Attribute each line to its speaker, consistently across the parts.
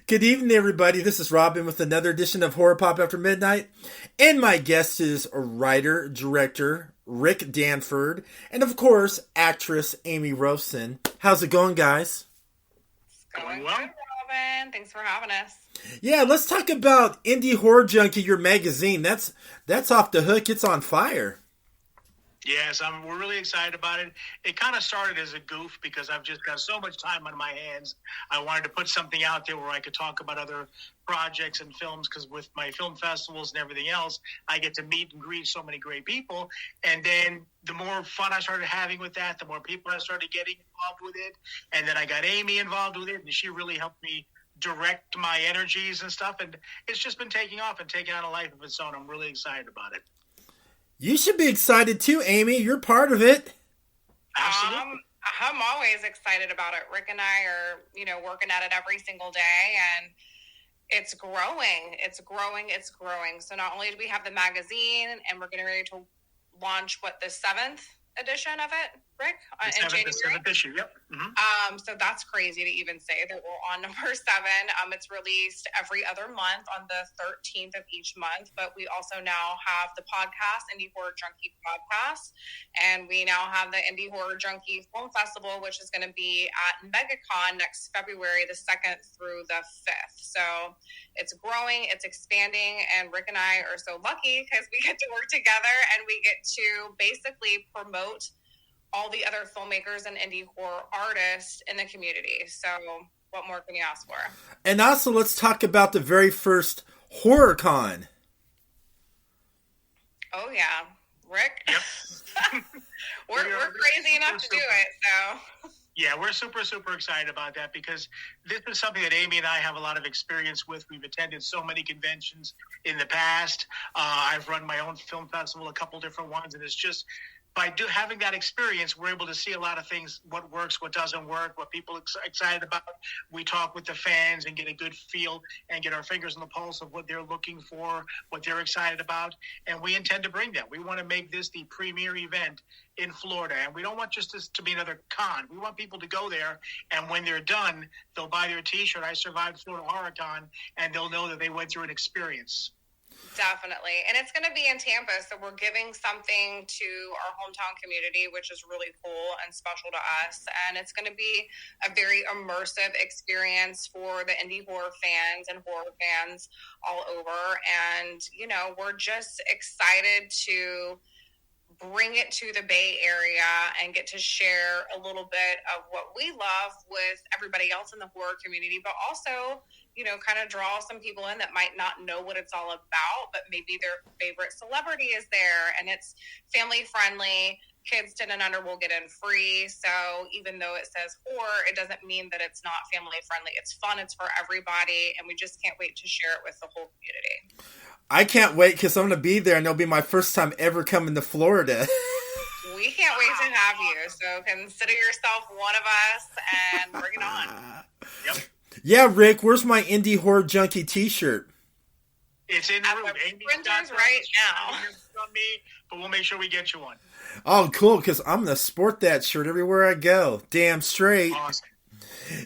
Speaker 1: Good evening, everybody. This is Robin with another edition of Horror Pop After Midnight. And my guest is writer, director Rick Danford, and of course, actress Aimee Rolfsen. How's it going, guys?
Speaker 2: Going well, Robin. Thanks for having us.
Speaker 1: Yeah, let's talk about Indie Horror Junkie, your magazine. That's off the hook. It's on fire.
Speaker 3: Yes, we're really excited about it. It kind of started as a goof because I've just got so much time on my hands. I wanted to put something out there where I could talk about other projects and films because with my film festivals and everything else, I get to meet and greet so many great people. And then the more fun I started having with that, the more people I started getting involved with it. And then I got Aimee involved with it, and she really helped me direct my energies and stuff. And it's just been taking off and taking on a life of its own. I'm really excited about it.
Speaker 1: You should be excited too, Aimee. You're part of it.
Speaker 3: Absolutely.
Speaker 2: I'm always excited about it. Rick and I are, working at it every single day, and it's growing. It's growing. It's growing. So not only do we have the magazine, and we're getting ready to launch, the 7th edition of it, Rick? In January?
Speaker 3: The 7th issue, yep.
Speaker 2: Mm-hmm. So that's crazy to even say that we're on number 7. It's released every other month on the 13th of each month, but we also now have the podcast, Indie Horror Junkie podcast, and we now have the Indie Horror Junkie Film Festival, which is going to be at MegaCon next February the 2nd through the 5th. So it's growing, it's expanding, and Rick and I are so lucky because we get to work together and we get to basically promote all the other filmmakers and indie horror artists in the community. So what more can you ask for?
Speaker 1: And also, let's talk about the very first HorrorCon.
Speaker 2: Oh, yeah. Rick?
Speaker 3: Yep.
Speaker 2: we're crazy enough to do it, so...
Speaker 3: Yeah, we're super, super excited about that because this is something that Aimee and I have a lot of experience with. We've attended so many conventions in the past. I've run my own film festival, a couple different ones, and it's just by having that experience, we're able to see a lot of things, what works, what doesn't work, what people are excited about. We talk with the fans and get a good feel and get our fingers on the pulse of what they're looking for, what they're excited about, and we intend to bring that. We want to make this the premier event in Florida, and we don't want just this to be another con. We want people to go there, and when they're done, they'll buy their T-shirt, "I survived Florida Horror Con," and they'll know that they went through an experience.
Speaker 2: Definitely. And it's going to be in Tampa, so we're giving something to our hometown community, which is really cool and special to us. And it's going to be a very immersive experience for the indie horror fans and horror fans all over. And, we're just excited to bring it to the Bay Area and get to share a little bit of what we love with everybody else in the horror community, but also, kind of draw some people in that might not know what it's all about, but maybe their favorite celebrity is there, and it's family friendly. Kids 10 and under will get in free. So even though it says horror, it doesn't mean that it's not family friendly. It's fun. It's for everybody. And we just can't wait to share it with the whole community.
Speaker 1: I can't wait because I'm going to be there, and it'll be my first time ever coming to Florida.
Speaker 2: We can't wait to have you. So consider yourself one of us and bring it on.
Speaker 3: Yep.
Speaker 1: Yeah, Rick, where's my Indie Horror Junkie T-shirt?
Speaker 3: It's in the room.
Speaker 2: Printers right now.
Speaker 3: From me, but we'll make sure we get you one.
Speaker 1: Oh, cool, because I'm going to sport that shirt everywhere I go. Damn straight.
Speaker 3: Awesome.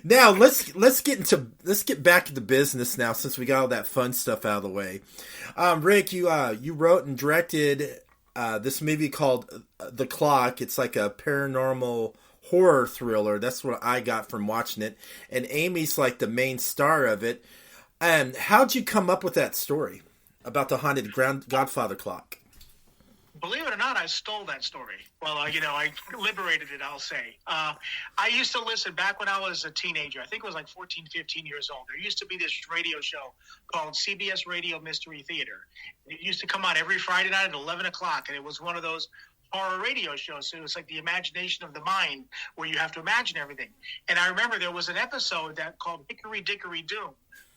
Speaker 1: Now, let's get back to the business now since we got all that fun stuff out of the way. Rick, you wrote and directed this movie called The Clock. It's like a paranormal horror thriller. That's what I got from watching it. And Aimee's like the main star of it. How'd you come up with that story about the haunted Godfather clock?
Speaker 3: Believe it or not, I stole that story. Well, I liberated it, I'll say. I used to listen back when I was a teenager. I think it was like 14, 15 years old. There used to be this radio show called CBS Radio Mystery Theater. It used to come on every Friday night at 11 o'clock, and it was one of those horror radio shows. So it was like the imagination of the mind where you have to imagine everything. And I remember there was an episode that called Hickory Dickory Doom.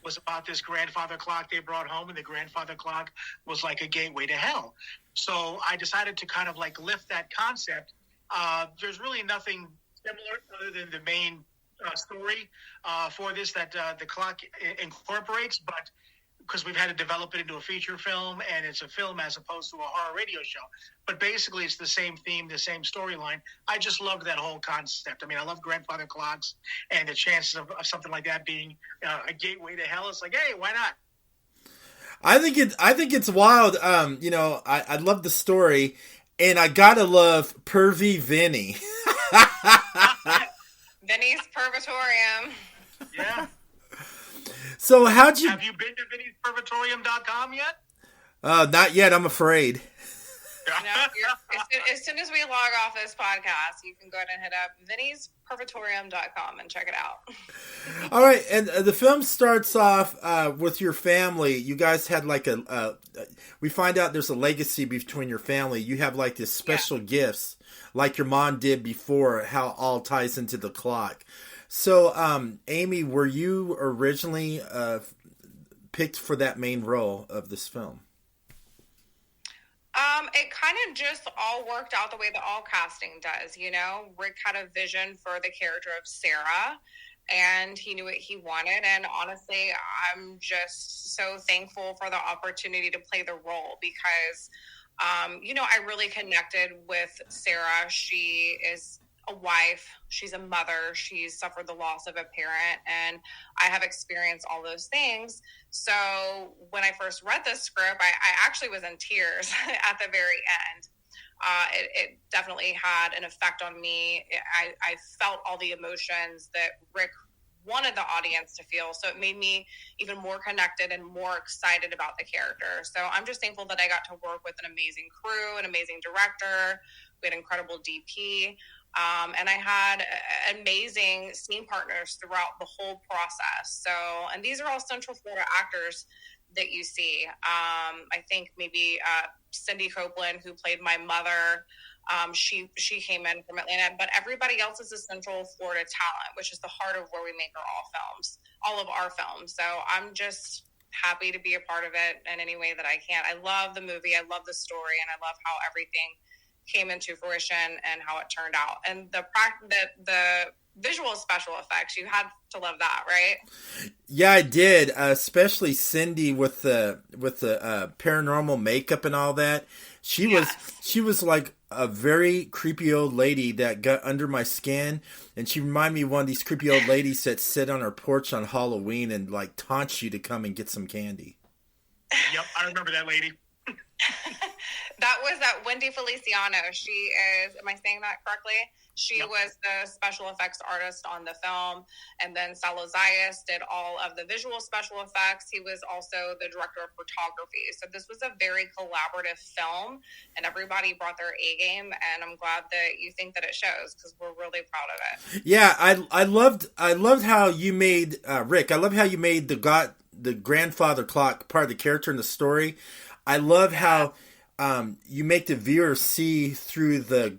Speaker 3: Was about this grandfather clock they brought home, and the grandfather clock was like a gateway to hell. So I decided to kind of like lift that concept. There's really nothing similar other than the main story for this that the clock incorporates, but because we've had to develop it into a feature film, and it's a film as opposed to a horror radio show. But basically, it's the same theme, the same storyline. I just loved that whole concept. I mean, I love grandfather clocks, and the chances of something like that being a gateway to hell. It's like, hey, why not?
Speaker 1: I think it's wild. I love the story, and I gotta love Pervy Vinny.
Speaker 2: Vinny's Pervatorium.
Speaker 3: Yeah.
Speaker 1: So have you
Speaker 3: been to vinny'spervatorium.com yet?
Speaker 1: Not yet. I'm afraid.
Speaker 2: As soon as we log off this podcast, you can go ahead and hit up vinny'spervatorium.com and check it out.
Speaker 1: All right, and the film starts off with your family. You guys had like we find out there's a legacy between your family. You have like this special gifts, like your mom did before. How it all ties into the clock. So, Aimee, were you originally picked for that main role of this film?
Speaker 2: It kind of just all worked out the way that all casting does, you know? Rick had a vision for the character of Sarah, and he knew what he wanted. And honestly, I'm just so thankful for the opportunity to play the role because, I really connected with Sarah. She is a wife, she's a mother, she's suffered the loss of a parent, and I have experienced all those things. So when I first read this script, I actually was in tears at the very end. It definitely had an effect on me. I felt all the emotions that Rick wanted the audience to feel, so it made me even more connected and more excited about the character. So I'm just thankful that I got to work with an amazing crew, an amazing director. We had incredible DP. And I had amazing scene partners throughout the whole process. So, and these are all Central Florida actors that you see. I think maybe Cindy Copeland, who played my mother, she came in from Atlanta, but everybody else is a Central Florida talent, which is the heart of where we make all of our films. So I'm just happy to be a part of it in any way that I can. I love the movie. I love the story, and I love how everything came into fruition and how it turned out. And the visual special effects, you had to love that, right?
Speaker 1: Yeah, I did. Especially Cindy with the paranormal makeup and all that. She was like a very creepy old lady that got under my skin, and she reminded me of one of these creepy old ladies that sit on her porch on Halloween and like taunts you to come and get some candy.
Speaker 3: Yep, I remember that lady.
Speaker 2: That was Wendy Feliciano. She is, am I saying that correctly? She was the special effects artist on the film. And then Salo Zayas did all of the visual special effects. He was also the director of photography. So this was a very collaborative film, and everybody brought their A game. And I'm glad that you think that it shows, because we're really proud of it.
Speaker 1: Yeah, I loved how you made Rick. I love how you made the grandfather clock part of the character in the story. I love how you make the viewer see through the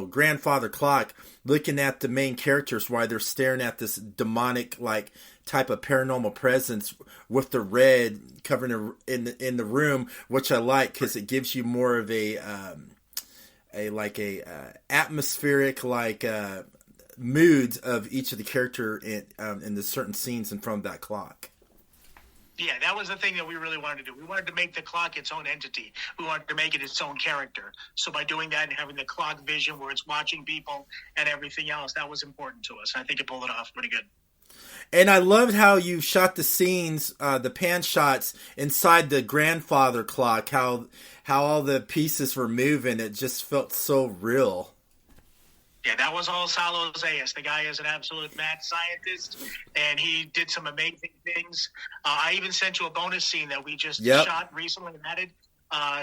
Speaker 1: grandfather clock, looking at the main characters while they're staring at this demonic like type of paranormal presence with the red covering in the room, which I like because it gives you more of a atmospheric moods of each of the character in the certain scenes in front of that clock.
Speaker 3: Yeah, that was the thing that we really wanted to do. We wanted to make the clock its own entity. We wanted to make it its own character. So by doing that and having the clock vision where it's watching people and everything else, that was important to us. I think it pulled it off pretty good.
Speaker 1: And I loved how you shot the scenes, the pan shots inside the grandfather clock, how all the pieces were moving. It just felt so real.
Speaker 3: Yeah, that was all Salo Zayas. The guy is an absolute mad scientist, and he did some amazing things. I even sent you a bonus scene that we just shot recently and added.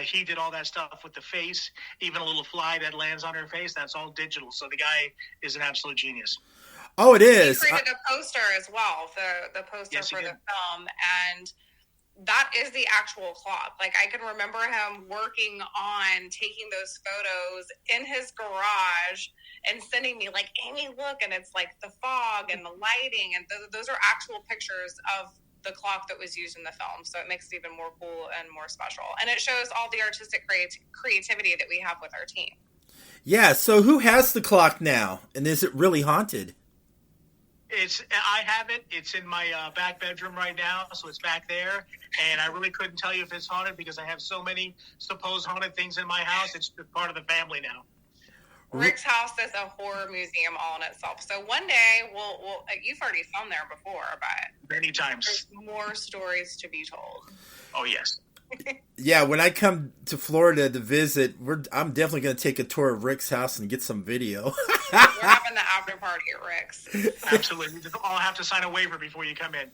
Speaker 3: He did all that stuff with the face, even a little fly that lands on her face. That's all digital. So the guy is an absolute genius.
Speaker 1: Oh, it is.
Speaker 2: He created a poster as well, the poster for the film, and that is the actual clock. Like, I can remember him working on taking those photos in his garage and sending me like, Aimee, look, and it's like the fog and the lighting, and those are actual pictures of the clock that was used in the film. So it makes it even more cool and more special, and it shows all the artistic creativity that we have with our team.
Speaker 1: Yeah. So who has the clock now, and is it really haunted?
Speaker 3: I have it. It's in my back bedroom right now, so it's back there. And I really couldn't tell you if it's haunted because I have so many supposed haunted things in my house. It's just part of the family now.
Speaker 2: Rick's house is a horror museum all in itself. So one day we'll you've already filmed there before, but
Speaker 3: many times.
Speaker 2: There's more stories to be told.
Speaker 3: Oh yes.
Speaker 1: Yeah, when I come to Florida to visit, I'm definitely going to take a tour of Rick's house and get some video.
Speaker 2: We're having the after party at Rick's.
Speaker 3: Absolutely. I'll have to sign a waiver before you come in.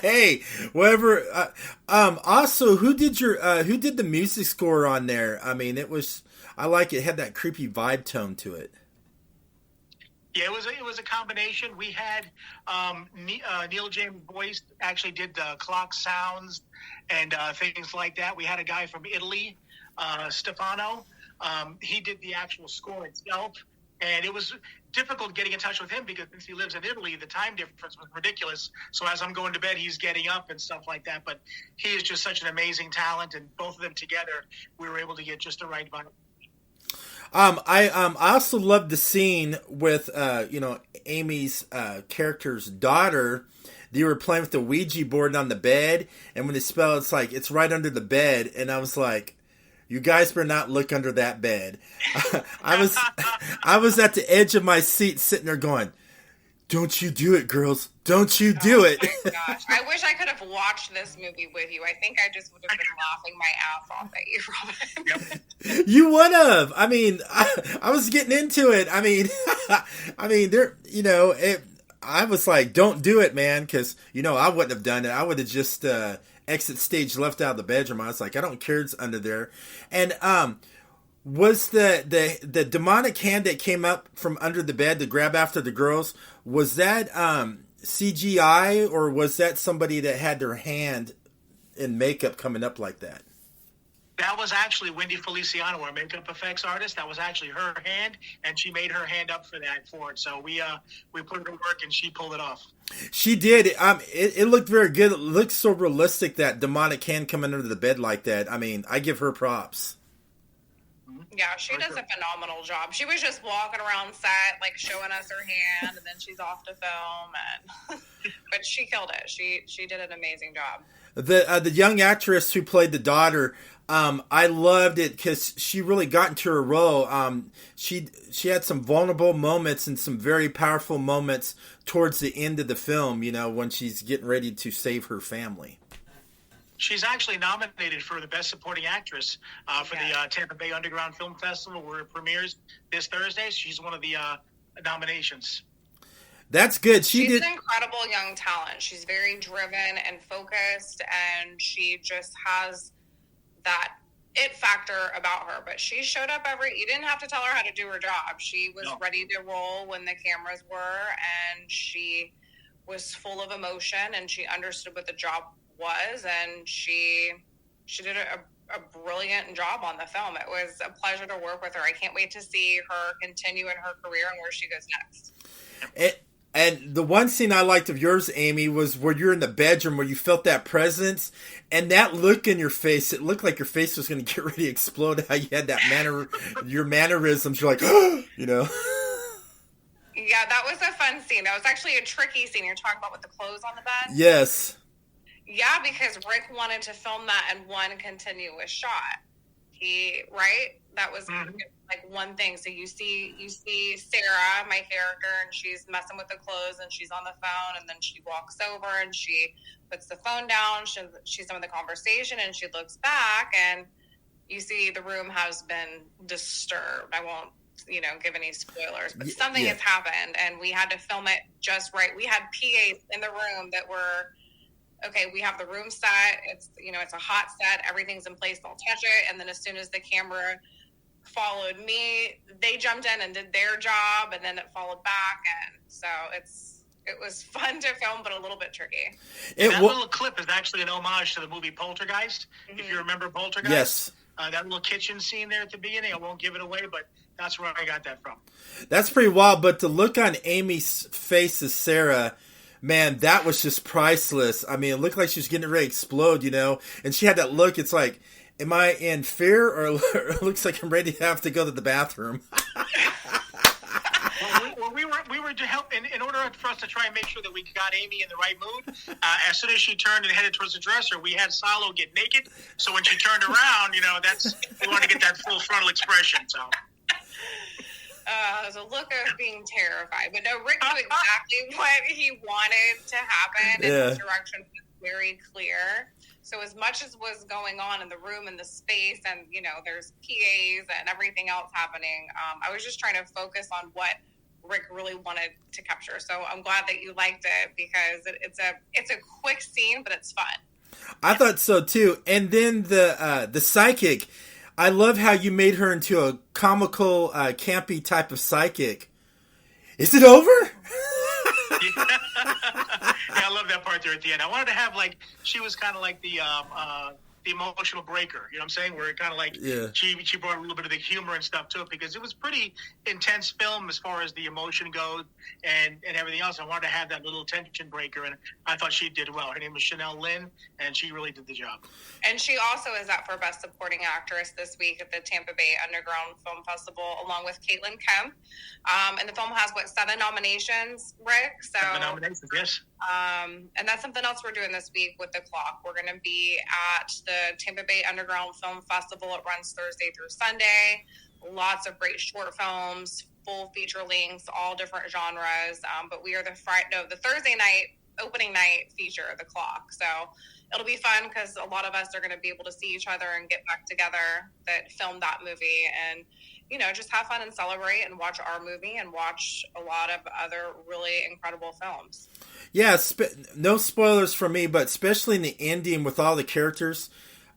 Speaker 1: Hey, whatever. Also, who did the music score on there? I mean, I like it. Had that creepy vibe tone to it.
Speaker 3: Yeah, it was a combination. We had Neil James Boyce actually did the clock sounds and things like that. We had a guy from Italy, Stefano. He did the actual score itself, and it was difficult getting in touch with him because since he lives in Italy, the time difference was ridiculous. So as I'm going to bed, he's getting up and stuff like that. But he is just such an amazing talent, and both of them together, we were able to get just the right vibe.
Speaker 1: I also loved the scene with Aimee's character's daughter. They were playing with the Ouija board on the bed, and when they spell, it's like it's right under the bed, and I was like, "You guys better not look under that bed." I was at the edge of my seat, sitting there going, "Don't you do it, girls! Don't you do it!"
Speaker 2: Oh my gosh! I wish I could have watched this movie with you. I think I just would have been laughing my ass off at you, Robin.
Speaker 3: Yep.
Speaker 1: You would have. I mean, I was getting into it. I mean, I was like, "Don't do it, man," because I wouldn't have done it. I would have just exit stage left out of the bedroom. I was like, I don't care, it's under there. And was the demonic hand that came up from under the bed to grab after the girls, was that CGI, or was that somebody that had their hand in makeup coming up like that?
Speaker 3: That was actually Wendy Feliciano, our makeup effects artist. That was actually her hand, and she made her hand up for it. So we put her to work, and she pulled it off.
Speaker 1: She did. It looked very good. It looked so realistic, that demonic hand coming under the bed like that. I mean, I give her props.
Speaker 2: Yeah, she does a phenomenal job. She was just walking around set, like showing us her hand, and then she's off to film. And but she killed it. She did an amazing job.
Speaker 1: The young actress who played the daughter, I loved it because she really got into her role. She had some vulnerable moments and some very powerful moments towards the end of the film, when she's getting ready to save her family.
Speaker 3: She's actually nominated for the Best Supporting Actress for the Tampa Bay Underground Film Festival, where it premieres this Thursday. She's one of the nominations.
Speaker 1: That's good.
Speaker 2: She's an incredible young talent. She's very driven and focused, and she just has that it factor about her. But she showed up you didn't have to tell her how to do her job. She was ready to roll when the cameras were, and she was full of emotion, and she understood what the job was, and she did a brilliant job on the film. It was a pleasure to work with her. I can't wait to see her continue in her career and where she goes next.
Speaker 1: And the one scene I liked of yours, Aimee, was where you're in the bedroom, where you felt that presence and that look in your face. It looked like your face was going to get ready to explode. How you had that your mannerisms. You're like,
Speaker 2: Yeah, that was a fun scene. That was actually a tricky scene. You're talking about with the clothes on the bed?
Speaker 1: Yes.
Speaker 2: Yeah, because Rick wanted to film that in one continuous shot. That was like one thing. So you see Sarah, my character, and she's messing with the clothes, and she's on the phone, and then she walks over and she puts the phone down. She's done with the conversation, and she looks back, and you see the room has been disturbed. I won't give any spoilers, but something has happened, and we had to film it just right. We had PAs in the room that were, okay, we have the room set. It's, it's a hot set. Everything's in place. Don't touch it. And then as soon as the camera followed me, they jumped in and did their job, and then it followed back. And so it was fun to film, but a little bit tricky.
Speaker 3: That little clip is actually an homage to the movie Poltergeist. Mm-hmm. If you remember Poltergeist.
Speaker 1: Yes.
Speaker 3: That little kitchen scene there at the beginning, I won't give it away, but that's where I got that from.
Speaker 1: That's pretty wild. But the look on Aimee's face as Sarah, man, that was just priceless. I mean, it looked like she was getting ready to explode, and she had that look. It's like, am I in fear, or it looks like I'm ready to have to go to the bathroom?
Speaker 3: Well, we were to help in order for us to try and make sure that we got Aimee in the right mood. As soon as she turned and headed towards the dresser, we had Salo get naked. So when she turned around, we wanted to get that full frontal expression. So.
Speaker 2: There's a look of being terrified, but no, Rick knew exactly what he wanted to happen, and the direction was very clear. So as much as was going on in the room and the space, and there's PAs and everything else happening, I was just trying to focus on what Rick really wanted to capture. So I'm glad that you liked it, because it's a quick scene, but it's fun.
Speaker 1: I thought so too. And then the psychic, I love how you made her into a comical, campy type of psychic. Is it over?
Speaker 3: Yeah, I love that part there at the end. I wanted to have she was kind of like the emotional breaker. You know what I'm saying? Where it kind of she brought a little bit of the humor and stuff to it, because it was pretty intense film as far as the emotion goes and everything else. I wanted to have that little tension breaker, and I thought she did well. Her name was Chanel Lynn, and she really did the job.
Speaker 2: And she also is up for Best Supporting Actress this week at the Tampa Bay Underground Film Festival, along with Caitlin Kemp. And the film has 7 nominations, Rick?
Speaker 3: 7 nominations, yes.
Speaker 2: And that's something else we're doing this week with The Clock. We're going to be at the Tampa Bay Underground Film Festival. It runs Thursday through Sunday. Lots of great short films, full feature lengths, all different genres. But we are the Thursday night, opening night feature, The Clock. So it'll be fun, because a lot of us are going to be able to see each other and get back together that filmed that movie, and just have fun and celebrate and watch our movie and watch a lot of other really incredible films.
Speaker 1: Yeah, no spoilers for me, but especially in the ending with all the characters,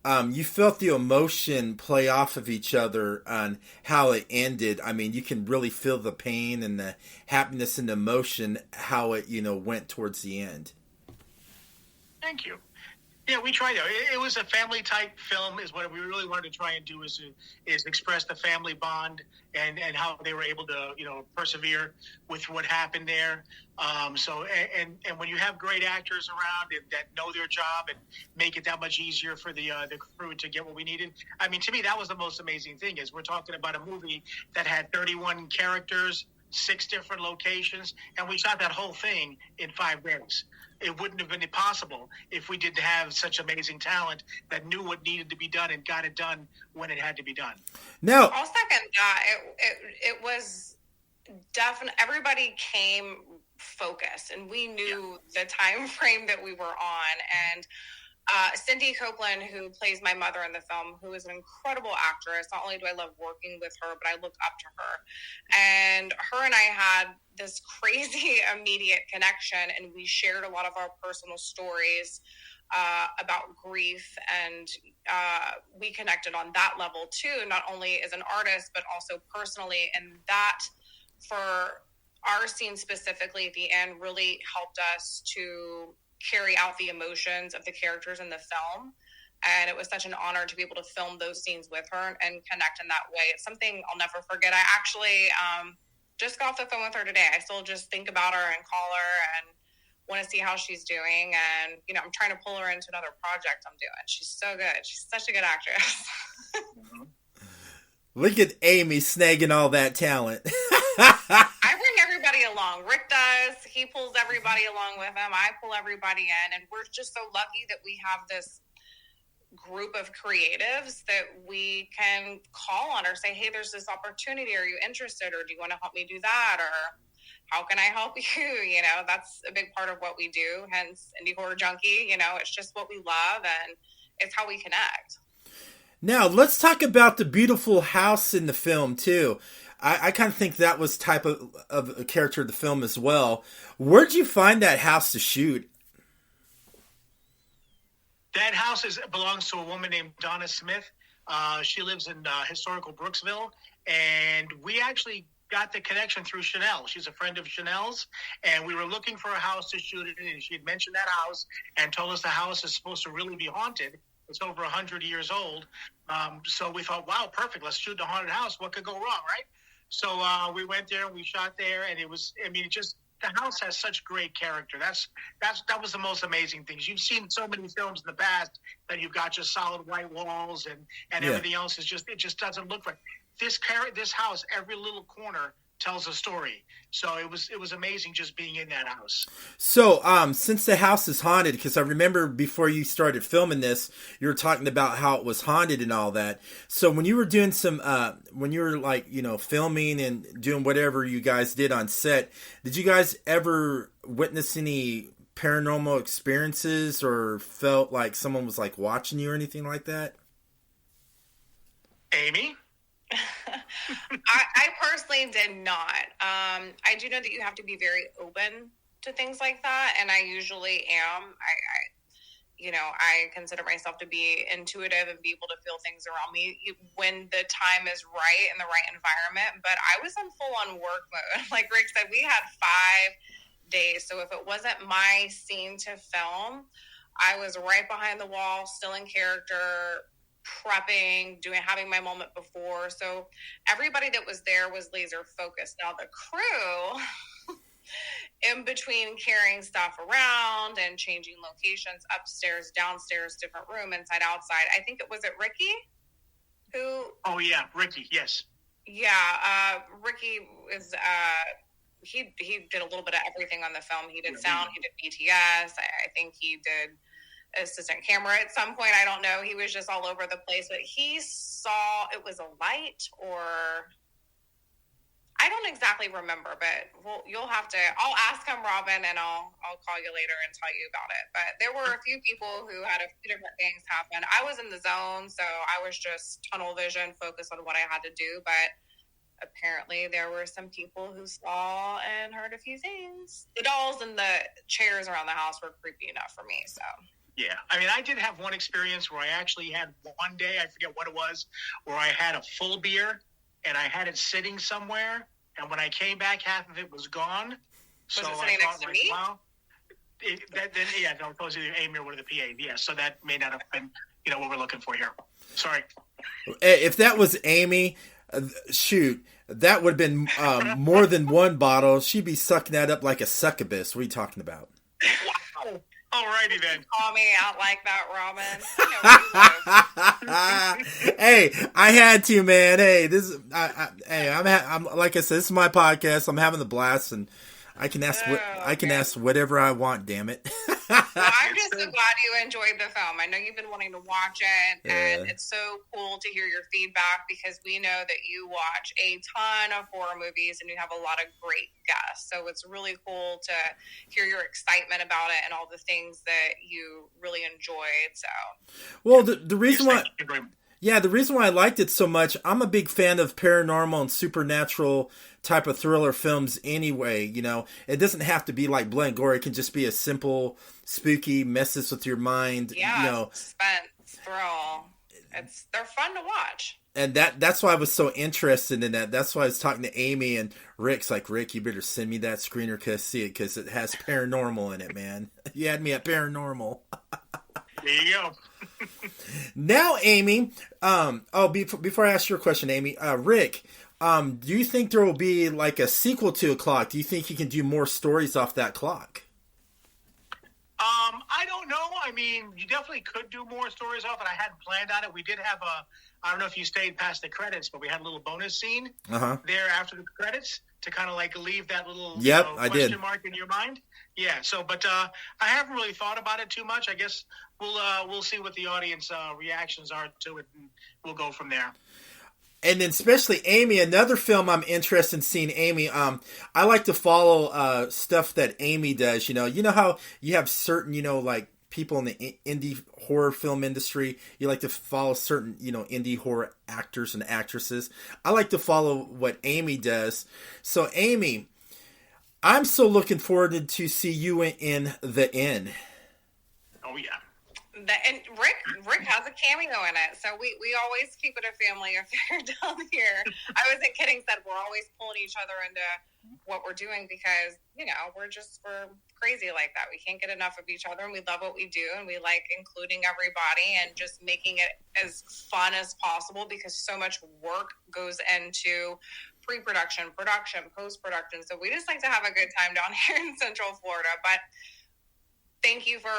Speaker 1: you felt the emotion play off of each other on how it ended. I mean, you can really feel the pain and the happiness and the emotion, how it, went towards the end.
Speaker 3: Thank you. Yeah, we tried it. It was a family-type film, is what we really wanted to try and do, is express the family bond and how they were able to, persevere with what happened there. And when you have great actors around that know their job and make it that much easier for the crew to get what we needed. I mean, to me, that was the most amazing thing, is we're talking about a movie that had 31 characters, 6 different locations, and we shot that whole thing in 5 days. It wouldn't have been possible if we didn't have such amazing talent that knew what needed to be done and got it done when it had to be done.
Speaker 1: No,
Speaker 2: I'll second that. It was definitely, everybody came focused, and we knew the time frame that we were on. And Cindy Copeland, who plays my mother in the film, who is an incredible actress. Not only do I love working with her, but I look up to her. And her and I had this crazy immediate connection, and we shared a lot of our personal stories about grief, and we connected on that level too, not only as an artist, but also personally. And that, for our scene specifically at the end, really helped us to carry out the emotions of the characters in the film. And it was such an honor to be able to film those scenes with her and connect in that way. It's something I'll never forget. I actually just got off the phone with her today. I still just think about her and call her and want to see how she's doing. And, I'm trying to pull her into another project I'm doing. She's so good. She's such a good actress.
Speaker 1: Look at Aimee snagging all that talent.
Speaker 2: I bring everybody along. Rick does. He pulls everybody along with him. I pull everybody in. And we're just so lucky that we have this group of creatives that we can call on or say, hey, there's this opportunity. Are you interested? Or do you want to help me do that? Or how can I help you? That's a big part of what we do. Hence Indie Horror Junkie. It's just what we love, and it's how we connect.
Speaker 1: Now, let's talk about the beautiful house in the film, too. I kind of think that was type of a character of the film as well. Where'd you find that house to shoot?
Speaker 3: That house belongs to a woman named Donna Smith. She lives in historical Brooksville, and we actually got the connection through Chanel. She's a friend of Chanel's, and we were looking for a house to shoot it in, and she had mentioned that house and told us the house is supposed to really be haunted. It's over 100 years old. So we thought, wow, perfect. Let's shoot the haunted house. What could go wrong, right? So we went there and we shot there, and it was, the house has such great character. That was the most amazing things. You've seen so many films in the past that you've got just solid white walls and everything else it just doesn't look right. This house, every little corner tells a story. So it was amazing just being in that house.
Speaker 1: So, since the house is haunted, because I remember before you started filming this, you were talking about how it was haunted and all that. So when you were doing when you were like, filming and doing whatever you guys did on set, did you guys ever witness any paranormal experiences or felt like someone was like watching you or anything like that?
Speaker 3: Aimee?
Speaker 2: I personally did not. I do know that you have to be very open to things like that, and I usually am. I consider myself to be intuitive and be able to feel things around me when the time is right and the right environment. But I was in full-on work mode. Like Rick said, we had 5 days, so if it wasn't my scene to film, I was right behind the wall, still in character, prepping, having my moment before. So everybody that was there was laser focused. Now the crew, in between carrying stuff around and changing locations, upstairs, downstairs, different room, inside, outside. I think it Ricky who.
Speaker 3: Oh yeah, Ricky. Yes.
Speaker 2: Yeah, Ricky is. He did a little bit of everything on the film. He did sound. He did BTS. I think he did assistant camera at some point. I don't know. He was just all over the place, but he saw it was a light, or I don't exactly remember, but you'll have to, I'll ask him, Robin, and I'll call you later and tell you about it. But there were a few people who had a few different things happen. I was in the zone, so I was just tunnel vision, focused on what I had to do. But apparently there were some people who saw and heard a few things. The dolls and the chairs around the house were creepy enough for me, so.
Speaker 3: Yeah, I mean, I did have one experience where I actually had one day, I forget what it was, where I had a full beer and I had it sitting somewhere, and when I came back, half of it was gone.
Speaker 2: Was it sitting next to me?
Speaker 3: Wow. It was either Aimee or one of the PAs. Yeah, so that may not have been, what we're looking for here. Sorry.
Speaker 1: If that was Aimee, shoot, that would have been more than one bottle. She'd be sucking that up like a succubus. What are you talking about?
Speaker 3: Wow. Alrighty then.
Speaker 2: Call me out like that,
Speaker 1: Robin. Hey, I had to, man. Hey, I'm like I said, this is my podcast. I'm having the blast, and I can ask ask whatever I want. Damn it.
Speaker 2: Well, I'm just so glad you enjoyed the film. I know you've been wanting to watch it, and it's so cool to hear your feedback, because we know that you watch a ton of horror movies and you have a lot of great guests. So it's really cool to hear your excitement about it and all the things that you really enjoyed. So,
Speaker 1: well, the reason why. Yeah, the reason why I liked it so much, I'm a big fan of paranormal and supernatural type of thriller films anyway. It doesn't have to be like blood and gore. It can just be a simple, spooky, messes with your mind.
Speaker 2: Yeah, suspense, thrill. They're fun to watch.
Speaker 1: And that's why I was so interested in that. That's why I was talking to Aimee, and Rick's like, Rick, you better send me that screener because it has paranormal in it, man. You had me at paranormal.
Speaker 3: There you go.
Speaker 1: Now, Aimee, before I ask your question, Aimee, Rick, do you think there will be like a sequel to a clock? Do you think you can do more stories off that clock?
Speaker 3: I don't know. I mean, you definitely could do more stories off it. I hadn't planned on it. We did have I don't know if you stayed past the credits, but we had a little bonus scene there after the credits to kind of like leave that little question mark in your mind. Yeah. So, but I haven't really thought about it too much. I guess we'll see what the audience reactions are to it, and we'll go from there.
Speaker 1: And then especially Aimee, another film I'm interested in seeing Aimee. I like to follow stuff that Aimee does. You know how you have certain, like people in the indie horror film industry. You like to follow certain, indie horror actors and actresses. I like to follow what Aimee does. So Aimee, I'm so looking forward to see you in The Inn.
Speaker 3: Oh yeah.
Speaker 2: And Rick has a cameo in it, so we always keep it a family affair down here. I wasn't kidding. Said we're always pulling each other into what we're doing because we're crazy like that. We can't get enough of each other, and we love what we do, and we like including everybody and just making it as fun as possible because so much work goes into pre-production, production, post-production. So we just like to have a good time down here in Central Florida. But thank you for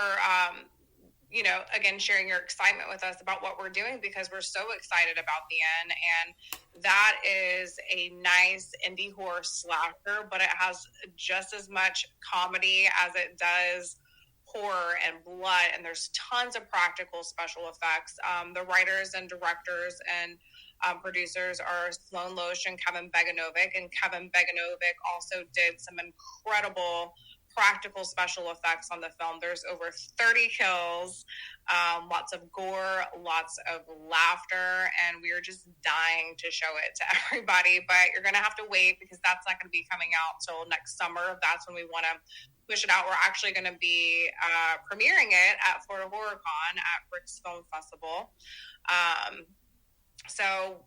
Speaker 2: again, sharing your excitement with us about what we're doing, because we're so excited about the end. And that is a nice indie horror slasher, but it has just as much comedy as it does horror and blood. And there's tons of practical special effects. The writers and directors and producers are Sloan Loesch and Kevin Beganovic. And Kevin Beganovic also did some incredible practical special effects on the film. There's over 30 kills, lots of gore, lots of laughter, and we are just dying to show it to everybody. But you're going to have to wait, because that's not going to be coming out till next summer. That's when we want to push it out. We're actually going to be premiering it at Florida Horror Con at Rick's Film Festival. So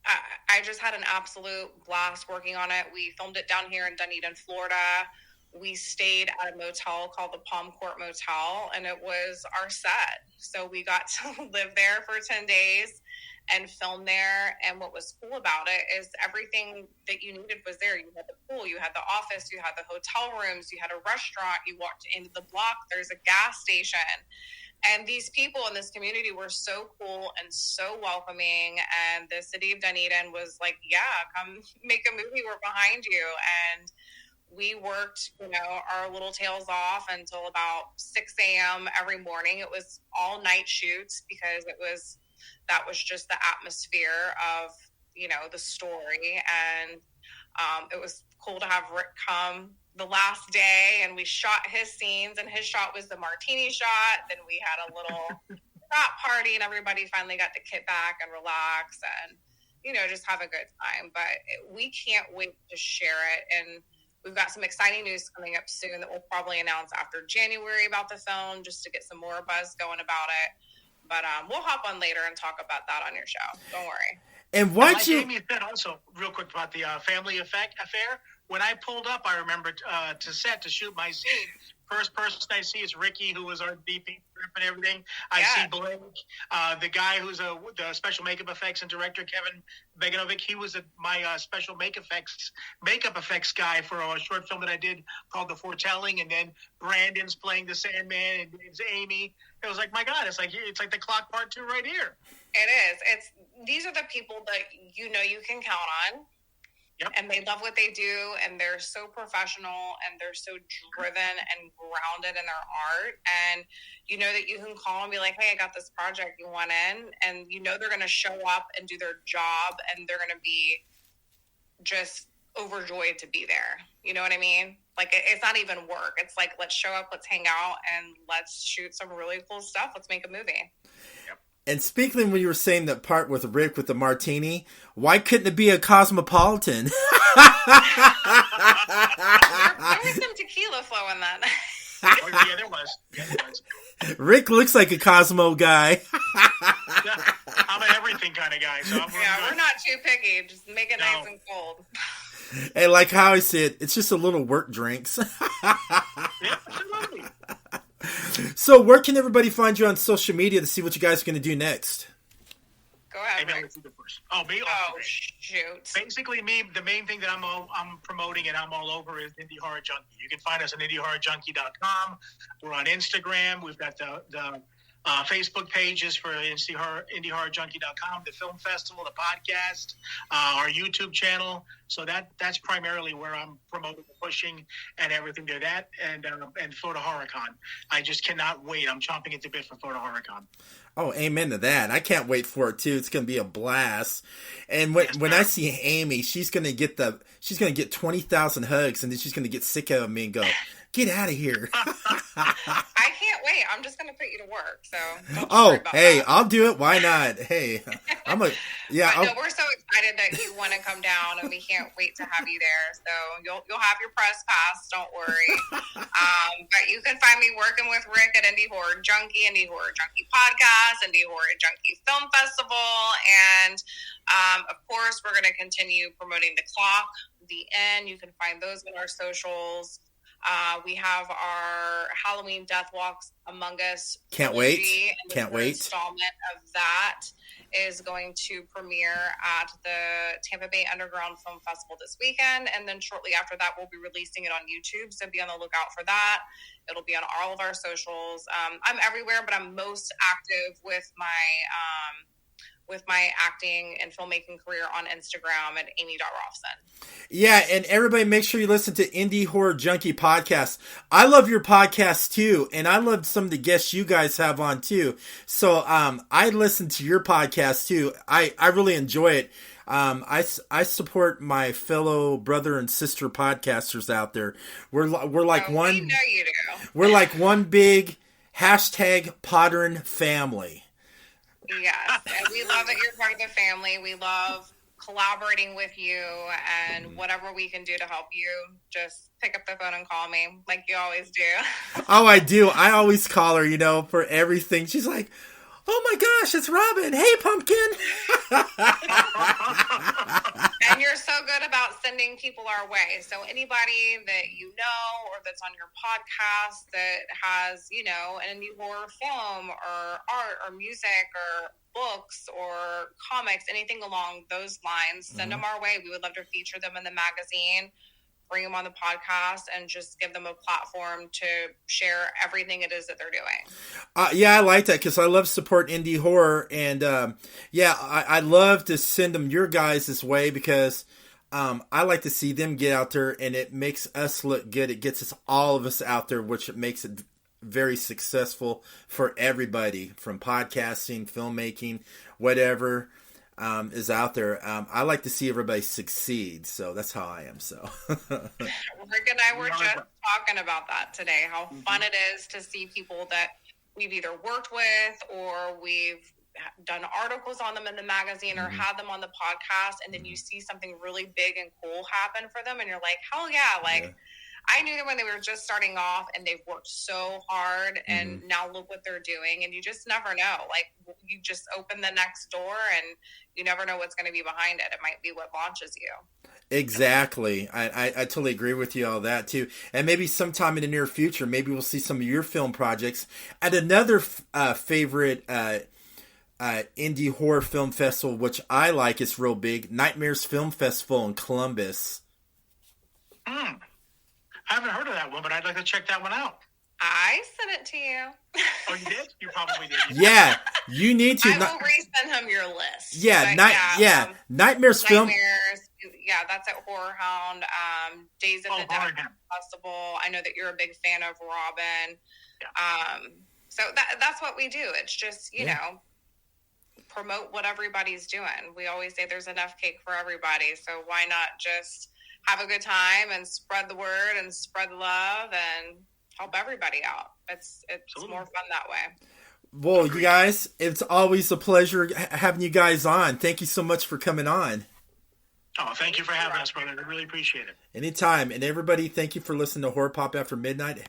Speaker 2: I just had an absolute blast working on it. We filmed it down here in Dunedin, Florida. We stayed at a motel called the Palm Court Motel, and it was our set. So we got to live there for 10 days and film there. And what was cool about it is everything that you needed was there. You had the pool, you had the office, you had the hotel rooms, you had a restaurant, you walked into the block, there's a gas station. And these people in this community were so cool and so welcoming. And the city of Dunedin was like, yeah, come make a movie. We're behind you. And we worked, our little tails off until about 6 a.m. every morning. It was all night shoots, because that was just the atmosphere of, the story. And it was cool to have Rick come the last day, and we shot his scenes, and his shot was the martini shot. Then we had a little shot party, and everybody finally got to kick back and relax and, just have a good time. But we can't wait to share it. And we've got some exciting news coming up soon that we'll probably announce after January about the film, just to get some more buzz going about it. But we'll hop on later and talk about that on your show. Don't worry.
Speaker 1: And what
Speaker 3: Aimee said also, real quick, about the family affair. When I pulled up, I remember to set to shoot my scene. First person I see is Ricky, who was our DP and everything. I see Blake, the guy who's the special makeup effects and director, Kevin Beganovic. He was my special makeup effects guy for a short film that I did called The Foretelling. And then Brandon's playing the Sandman, and it's Aimee. It was like, my God, it's like the Clock Part 2 right here.
Speaker 2: It is. These are the people that you can count on.
Speaker 3: Yep.
Speaker 2: And they love what they do, and they're so professional, and they're so driven and grounded in their art. And you know that you can call and be like, hey, I got this project, you want in? And they're going to show up and do their job, and they're going to be just overjoyed to be there. You know what I mean? Like, it's not even work. It's like, let's show up, let's hang out, and let's shoot some really cool stuff. Let's make a movie.
Speaker 1: And speaking when you were saying that part with Rick with the martini, why couldn't it be a cosmopolitan?
Speaker 2: There was some tequila flowing that.
Speaker 3: Oh, yeah, there was.
Speaker 1: Rick looks like a Cosmo guy.
Speaker 3: I'm an everything kind of guy. So
Speaker 2: we're not too picky. Just make it nice and cold.
Speaker 1: And like how I said, it's just a little work drinks.
Speaker 3: Yeah, absolutely.
Speaker 1: So where can everybody find you on social media to see what you guys are going to do next?
Speaker 2: Go ahead.
Speaker 3: Aimee, let's do the first. Oh, me?
Speaker 2: Oh, shoot.
Speaker 3: Basically, the main thing that I'm promoting and I'm all over is Indie Horror Junkie. You can find us on IndieHorrorJunkie.com. We're on Instagram. We've got the Facebook pages for IndieHorrorJunkie.com, the film festival, the podcast, our YouTube channel. So that's primarily where I'm promoting, pushing, and everything to that, and Florida Horror Con. I just cannot wait. I'm chomping at the bit for Florida Horror Con.
Speaker 1: Oh, amen to that. I can't wait for it too. It's going to be a blast. And when I see Aimee, she's going to get 20,000 hugs, and then she's going to get sick of me and go, get out of here.
Speaker 2: I can't wait. I'm just going to put you to work. So
Speaker 1: hey, that. I'll do it. Why not? Hey, we're
Speaker 2: so excited that you want to come down, and we can't wait to have you there. So you'll have your press pass. Don't worry. But you can find me working with Rick at Indie Horror Junkie, Indie Horror Junkie Podcast, Indie Horror Junkie Film Festival, and of course, we're going to continue promoting The Clock, The End. You can find those on our socials. We have our Halloween Death Walks Among Us.
Speaker 1: Can't wait.
Speaker 2: And
Speaker 1: Can't wait.
Speaker 2: Installment of that is going to premiere at the Tampa Bay Underground Film Festival this weekend. And then shortly after that, we'll be releasing it on YouTube. So be on the lookout for that. It'll be on all of our socials. I'm everywhere, but I'm most active with my acting and filmmaking career on Instagram at Aimee.Rolfsen.
Speaker 1: Yeah, and everybody make sure you listen to Indie Horror Junkie podcast. I love your podcast too, and I love some of the guests you guys have on too. So I listen to your podcast too. I really enjoy it. I support my fellow brother and sister podcasters out there. We're like one.
Speaker 2: We know you do.
Speaker 1: We're like one big #Podern family.
Speaker 2: Yes, and we love that you're part of the family. We love collaborating with you, and whatever we can do to help you, just pick up the phone and call me like you always do.
Speaker 1: Oh, I do. I always call her, for everything. She's like, oh my gosh, it's Robin. Hey, Pumpkin.
Speaker 2: And you're so good about sending people our way. So anybody that you know or that's on your podcast that has, an indie horror film or art or music or books or comics, anything along those lines, send them our way. We would love to feature them in the magazine, bring them on the podcast, and just give them a platform to share everything it is that they're doing.
Speaker 1: Yeah, I like that because I love support indie horror. And I love to send them your guys' way because I like to see them get out there and it makes us look good. It gets all of us out there, which makes it very successful for everybody from podcasting, filmmaking, whatever is out there. I like to see everybody succeed, so that's how I am. So
Speaker 2: Rick and I were just talking about that today, how fun it is to see people that we've either worked with or we've done articles on them in the magazine or had them on the podcast, and then you see something really big and cool happen for them and you're like, hell yeah, I knew them when they were just starting off and they've worked so hard and now look what they're doing. And you just never know. Like, you just open the next door and you never know what's going to be behind it. It might be what launches you.
Speaker 1: Exactly. I totally agree with you all that too. And maybe sometime in the near future, maybe we'll see some of your film projects at another favorite indie horror film festival, which I like. It's real big. Nightmares Film Festival in Columbus.
Speaker 3: I haven't heard of that one, but I'd like to check that one out.
Speaker 2: I sent it to you.
Speaker 3: Oh, you did? You probably did.
Speaker 1: Yeah, you need to.
Speaker 2: I will resend him your list.
Speaker 1: Yeah, Nightmares Film.
Speaker 2: Yeah, that's at Horror Hound. Days of the Dead Festival. I know that you're a big fan of Robin. Yeah. So that's what we do. It's just, promote what everybody's doing. We always say there's enough cake for everybody. So why not just have a good time and spread the word and spread the love and help everybody out. It's more fun that way.
Speaker 1: Well, you guys, it's always a pleasure having you guys on. Thank you so much for coming on.
Speaker 3: Oh, thank you for having us, brother. I really appreciate it.
Speaker 1: Anytime. And everybody, thank you for listening to Horror Pop After Midnight.